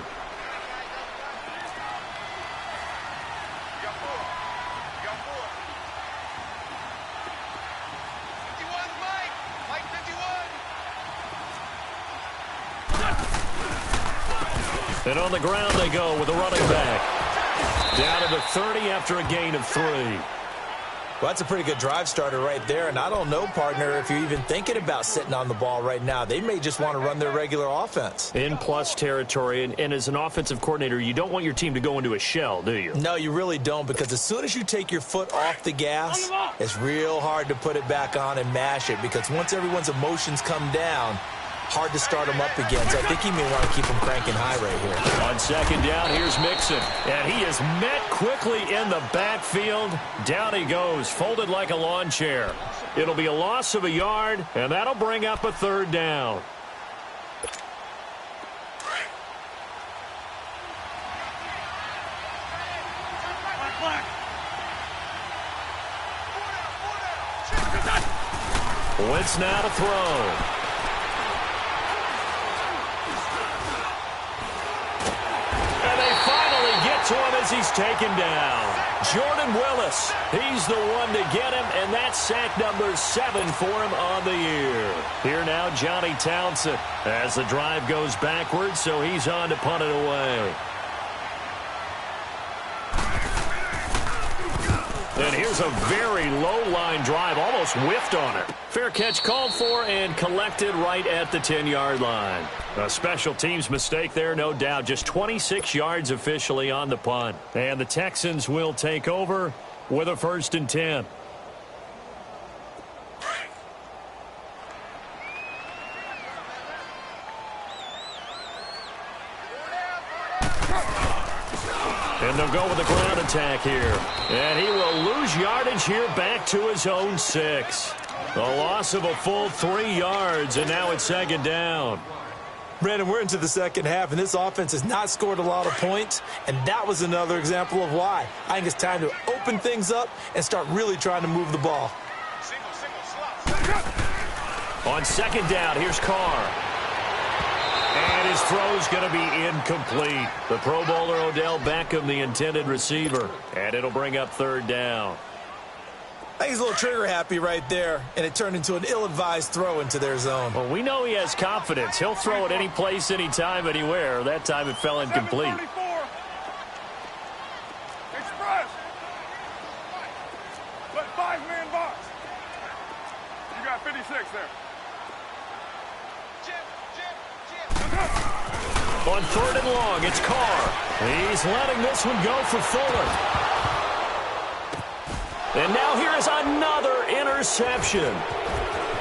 And on the ground they go with a running back. Down to the 30 after a gain of 3. Well, that's a pretty good drive starter right there. And I don't know, partner, if you're even thinking about sitting on the ball right now. They may just want to run their regular offense. In plus territory. And as an offensive coordinator, you don't want your team to go into a shell, do you? No, you really don't, because as soon as you take your foot off the gas, it's real hard to put it back on and mash it, because once everyone's emotions come down, hard to start them up again. So I think he may want to keep them cranking high right here. On 2nd down, here's Mixon. And he is met quickly in the backfield. Down he goes, folded like a lawn chair. It'll be a loss of a yard, and that'll bring up a 3rd down. Wentz now to throw. To him as he's taken down. Jordan Willis, he's the one to get him, and that's sack number 7 for him on the year. Here now, Johnny Townsend, as the drive goes backwards, so he's on to punt it away. And here's a very low-line drive, almost whiffed on it. Fair catch called for and collected right at the 10-yard line. A special teams mistake there, no doubt. Just 26 yards officially on the punt. And the Texans will take over with a 1st and 10. And they'll go with the ground attack here. And he will lose yardage here back to his own 6. A loss of a full 3 yards, and now it's 2nd down. Brandon, we're into the second half, and this offense has not scored a lot of points, and that was another example of why. I think it's time to open things up and start really trying to move the ball. On 2nd down, here's Carr. And his throw's going to be incomplete. The Pro Bowler Odell Beckham, the intended receiver. And it'll bring up 3rd down. I think he's a little trigger happy right there, and it turned into an ill-advised throw into their zone. Well, we know he has confidence. He'll throw it any place, anytime, anywhere. That time it fell incomplete. there. On 3rd and long, it's Carr. He's letting this one go for Fuller. And now here is another interception.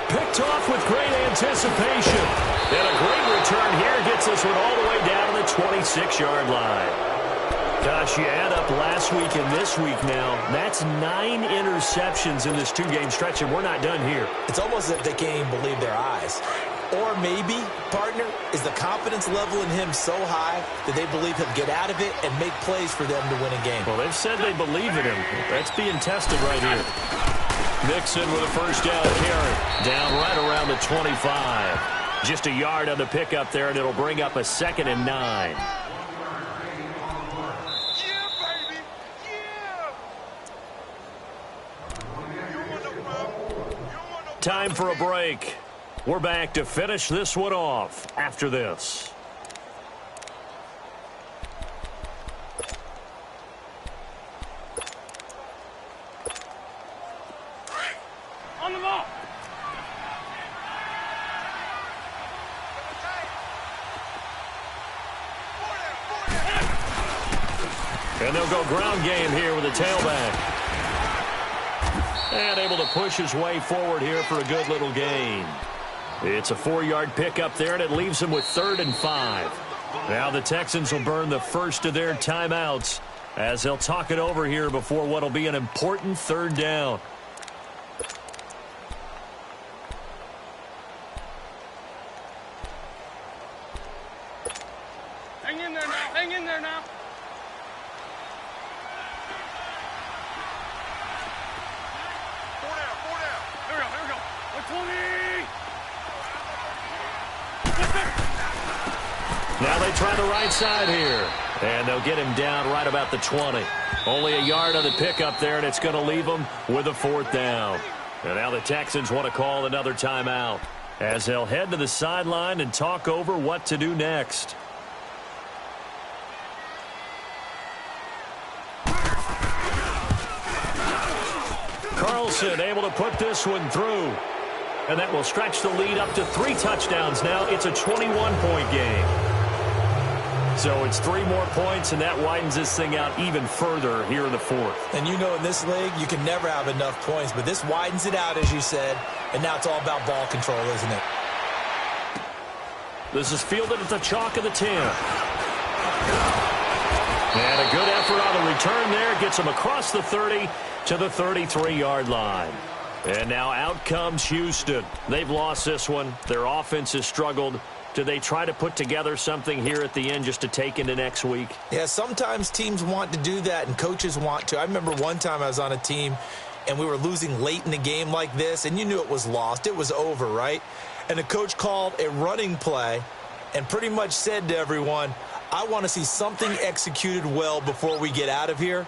Picked off with great anticipation. And a great return here gets this one all the way down to the 26-yard line. Gosh, you add up last week and this week now, that's 9 interceptions in this 2-game stretch, and we're not done here. It's almost as if they can't even believe their eyes. Or maybe, partner, is the confidence level in him so high that they believe he'll get out of it and make plays for them to win a game. Well, they've said they believe in him. That's being tested right here. Mixon with a first down carry. Down right around the 25. Just a yard on the pickup there, and it'll bring up a 2nd and 9. Time for a break. We're back to finish this one off after this. On the ball. And they'll go ground game here with a tailback. And able to push his way forward here for a good little gain. It's a 4-yard pickup there, and it leaves him with 3rd and 5. Now the Texans will burn the first of their timeouts as they'll talk it over here before what will be an important 3rd down. Hang in there now. Hang in there now. Four down. Here we go. 120. Now they try the right side here. And they'll get him down right about the 20. Only a yard on the pickup there, and it's going to leave him with a 4th down. And now the Texans want to call another timeout as they'll head to the sideline and talk over what to do next. Carlson able to put this one through. And that will stretch the lead up to 3 touchdowns now. It's a 21-point game. So it's 3 more points, and that widens this thing out even further here in the 4th. And you know in this league, you can never have enough points, but this widens it out, as you said, and now it's all about ball control, isn't it? This is fielded at the chalk of the 10. And a good effort on the return there. Gets him across the 30 to the 33-yard line. And now out comes Houston. They've lost this one. Their offense has struggled. Do they try to put together something here at the end just to take into next week? Yeah, sometimes teams want to do that and coaches want to. I remember one time I was on a team and we were losing late in the game like this, and you knew it was lost. It was over, right? And the coach called a running play and pretty much said to everyone, I want to see something executed well before we get out of here.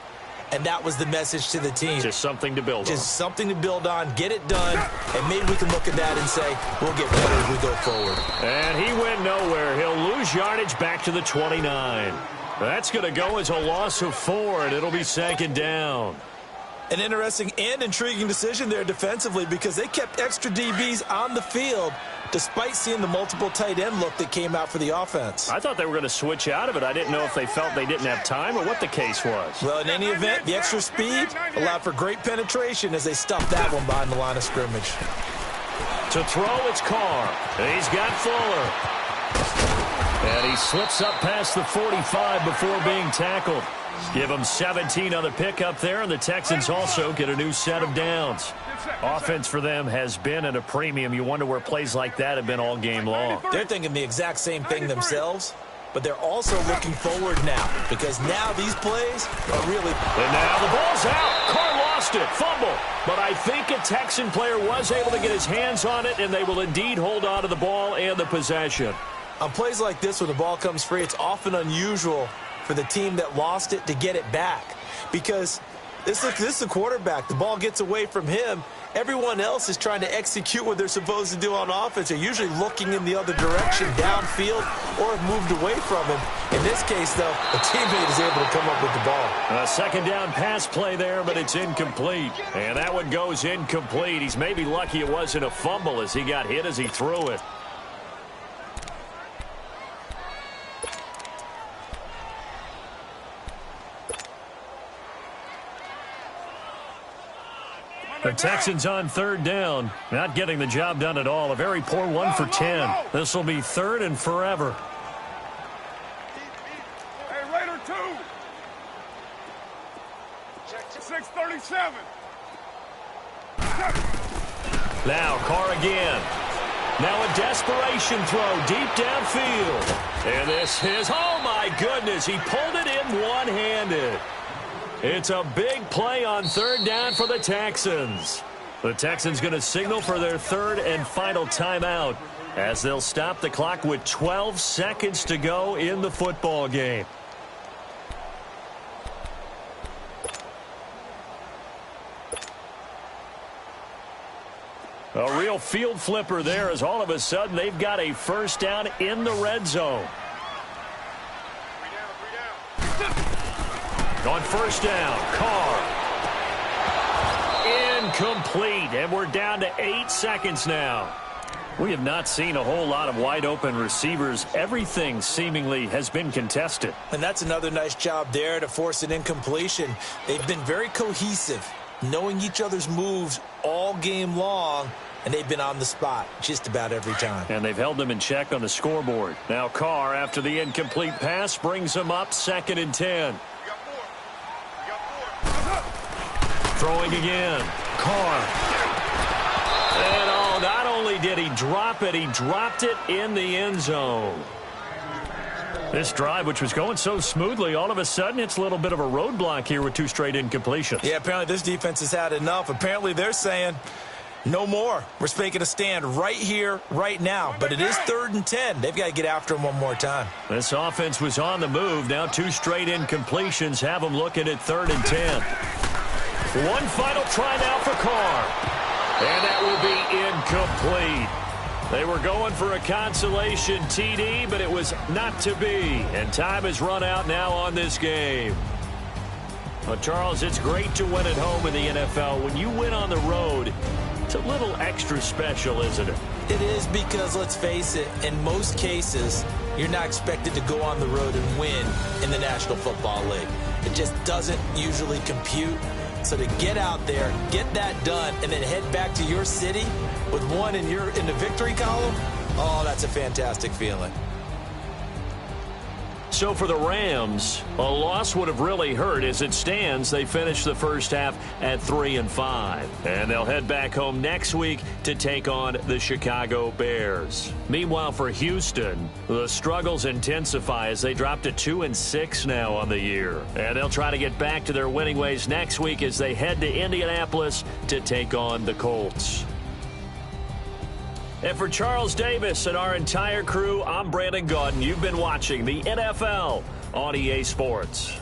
And that was the message to the team. Just something to build on. Just something to build on, get it done, and maybe we can look at that and say, we'll get better as we go forward. And he went nowhere. He'll lose yardage back to the 29. That's going to go as a loss of 4, and it'll be 2nd down. An interesting and intriguing decision there defensively because they kept extra DBs on the field despite seeing the multiple tight end look that came out for the offense. I thought they were going to switch out of it. I didn't know if they felt they didn't have time or what the case was. Well, in any event, the extra speed allowed for great penetration as they stuffed that one behind the line of scrimmage. To throw, it's Carr. And he's got Fuller. And he slips up past the 45 before being tackled. Give him 17 on the pickup there, and the Texans also get a new set of downs. Offense for them has been at a premium. You wonder where plays like that have been all game long. They're thinking the exact same thing themselves, but they're also looking forward now because now these plays are really... And now the ball's out. Carr lost it. Fumble. But I think a Texan player was able to get his hands on it, and they will indeed hold on to the ball and the possession. On plays like this where the ball comes free, it's often unusual for the team that lost it to get it back because This is the quarterback. The ball gets away from him. Everyone else is trying to execute what they're supposed to do on offense. They're usually looking in the other direction, downfield, or have moved away from him. In this case, though, a teammate is able to come up with the ball. A second down pass play there, but it's incomplete. And that one goes incomplete. He's maybe lucky it wasn't a fumble as he got hit as he threw it. The Texans on third down. Not getting the job done at all. A very poor 1 for 10. This will be third and forever. Hey, Raider 2. 637. Now Carr again. Now a desperation throw deep downfield. And this is, oh my goodness, he pulled it in one-handed. It's a big play on third down for the Texans. The Texans going to signal for their third and final timeout as they'll stop the clock with 12 seconds to go in the football game. A real field flipper there as all of a sudden they've got a first down in the red zone. On first down, Carr. Incomplete, and we're down to 8 seconds now. We have not seen a whole lot of wide-open receivers. Everything seemingly has been contested. And that's another nice job there to force an incompletion. They've been very cohesive, knowing each other's moves all game long, and they've been on the spot just about every time. And they've held them in check on the scoreboard. Now Carr, after the incomplete pass, brings them up 2nd and 10. Throwing again. Carr. And oh, not only did he drop it, he dropped it in the end zone. This drive, which was going so smoothly, all of a sudden it's a little bit of a roadblock here with 2 straight incompletions. Yeah, apparently this defense has had enough. Apparently they're saying no more. We're making a stand right here, right now. But it is 3rd and 10. They've got to get after him one more time. This offense was on the move. Now 2 straight incompletions have them looking at 3rd and 10. One final try now for Carr. And that will be incomplete. They were going for a consolation TD, but it was not to be. And time has run out now on this game. Well, Charles, it's great to win at home in the NFL. When you win on the road, it's a little extra special, isn't it? It is because, let's face it, in most cases, you're not expected to go on the road and win in the National Football League. It just doesn't usually compute. So to get out there, get that done, and then head back to your city with one in the victory column, oh, that's a fantastic feeling. So for the Rams, a loss would have really hurt. As it stands, they finished the first half at 3-5. And they'll head back home next week to take on the Chicago Bears. Meanwhile, for Houston, the struggles intensify as they drop to 2-6 now on the year. And they'll try to get back to their winning ways next week as they head to Indianapolis to take on the Colts. And for Charles Davis and our entire crew, I'm Brandon Gaudin. You've been watching the NFL on EA Sports.